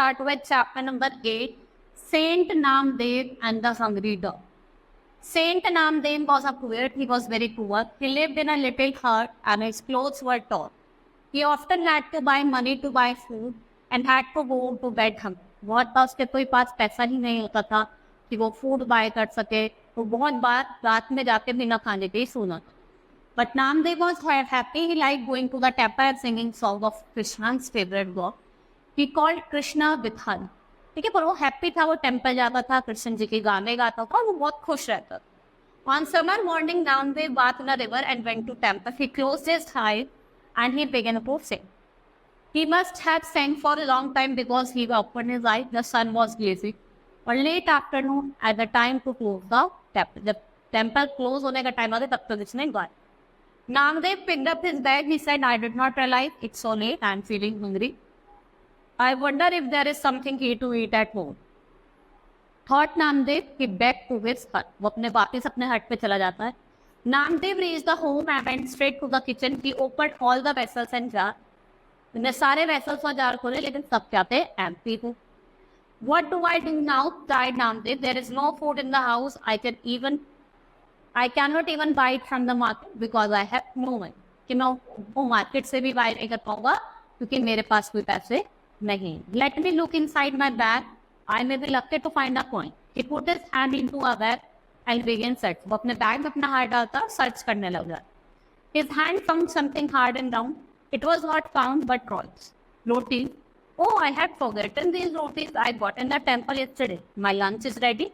start with chapter number 8, Saint Namdev and the Hungry Dog. Saint Namdev was a poet. He was very poor. He lived in a little hut and his clothes were torn. He often had to buy money to buy food and had to go to bed hungry. बहुत बार उसके कोई पास पैसा ही नहीं होता था कि वो food by कर सके, तो बहुत बार रात में जाके बिना खाने के ही सोना था. But Namdev was happy. He liked going to the temple and singing song of Krishna's favorite god. He called Krishna Vithal. ठीक है, पर वो हैप्पी था, वो टेम्पल जाता था, कृष्ण जी के गाने गाता था, वो बहुत खुश रहता था. On summer morning, Namdev bathed in a river and went to temple. He closed his eyes and he began to sing. He must have sang for a long time because he opened his eyes. The sun was blazing. और late afternoon, at the time to close the temple. जब temple close होने का time आता तब तक इसने गाया. Namdev picked up his bag. He said, I did not realize it's so late. I'm feeling hungry. I wonder if there is something here to eat at home. Thought Namdev, he back to his hut. वो अपने वापस अपने हट पे चला जाता है. Namdev reached the home and went straight to the kitchen. He opened all the vessels and jars. ने सारे vessels और jar खोले, लेकिन सब क्या थे? Empty थे. What do I do now? Cried Namdev. There is no food in the house. I cannot even buy it from the market because I have no money. कि मैं वो मार्केट से भी बाय नहीं कर पाऊंगा क्योंकि मेरे पास कोई पैसे नहीं. Let me look inside my bag. I may be lucky to find a coin. He put his hand into a bag and began search. वो अपने बैग में अपना हाथ डालता, सर्च करने लग जाता. His hand found something hard and round. It was not pound but rolls. Roti. Oh, I had forgotten these rotis I bought in the temple yesterday. My lunch is ready.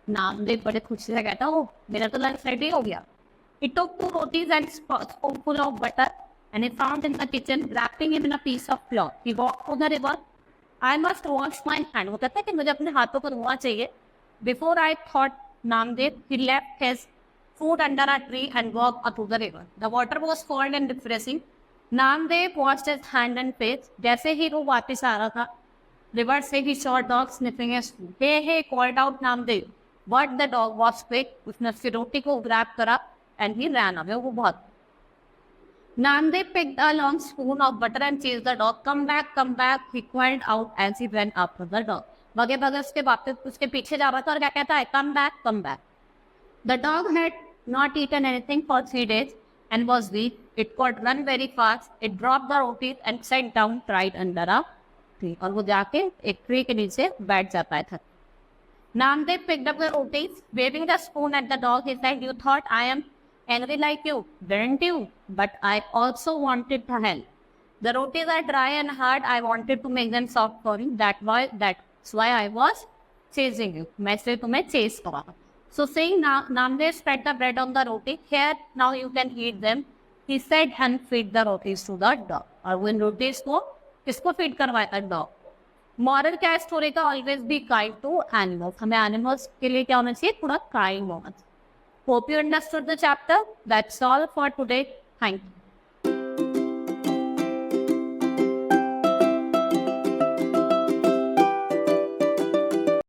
Namdev बड़े खुशी से कहता, oh, मेरा तो lunch ready हो गया. He took 2 rotis and spoonful of butter and he found in the kitchen, wrapping him in a piece of cloth. He walked to the river. I must wash my hand. वो कहता है कि मुझे अपने हाथों को धोना चाहिए. Before I thought Namdev, he left his food under a tree and walked up to the river. The water was cold and refreshing. Namdev washed his hand and face. जैसे ही वो वापस आ रहा था, river से he saw a dog sniffing his food. Hey, hey, called out Namdev. But the dog was quick. उसने उसकी रोटी को grab करा and he ran away. वो बहुत. Namdev picked a long spoon of butter and chased the dog. Come back, come back. He called out as he went after the dog. बगे बगे उसके वापस उसके पीछे जा रहा था और क्या कहता है? Come back, come back. The dog had not eaten anything for 3 days and was weak. It could run very fast. It dropped the rotis and sat down right under a tree. और वो जाके एक tree के नीचे बैठ जाता था. Namdev picked up the rotis, waving the spoon at the dog. He said, "You thought I am angry like you, didn't you? But I also wanted to help. The rotis are dry and hard. I wanted to make them soft for you. That's why I was chasing you. मैं इसलिए तुम्हें chase करा." So saying, Namdev spread the bread on the roti. Here, now you can eat them. He said and feed the rotis to the dog. और वो इन rotis को किसको feed करवाया था? Dog. Moral क्या स्टोरी का? Always be kind to animals. हमें animals के लिए क्या होना चाहिए? पूरा kind होना चाहिए. Hope you understood the chapter. That's all for today. Thank you.